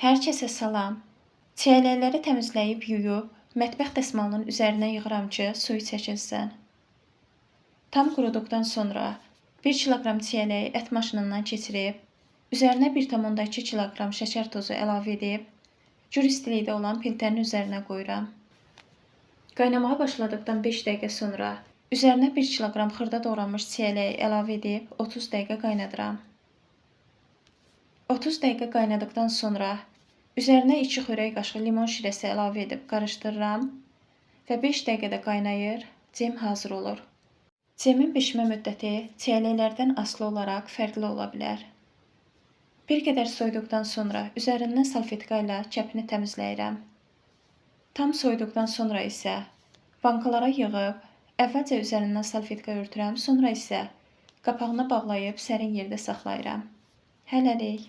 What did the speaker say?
Hər kəsə salam. Çiyələkləri təmizləyib yuyub, mətbəx dəsmalının üzərinə yığıram ki, suyu çəkilsin. Tam quruduqdan sonra 1 kiloqram çiyələyi ət maşınından keçirib, üzərinə 1,2 kiloqram şəkər tozu əlavə edib, gür istilikdə olan piltənin üzərinə qoyuram. Qaynamağa başladıqdan 5 dəqiqə sonra üzərinə 1 kiloqram xırda doğranmış çiyələyi əlavə edib 30 dəqiqə qaynadıram. 30 dəqiqə qaynadıqdan sonra üzərinə 2 xörək qaşığı limon şirəsi əlavə edib qarışdırıram və 5 dəqiqədə qaynayır, cem hazır olur. Cemin bişmə müddəti çiyələklərdən asılı olaraq fərqli ola bilər. Bir qədər soyuduqdan sonra üzərindən salfetka ilə kəpini təmizləyirəm. Tam soyuduqdan sonra isə bankalara yığıb, əvvəlcə üzərindən salfetka örtürəm, sonra isə qapağını bağlayıb sərin yerdə saxlayıram. Hələlik.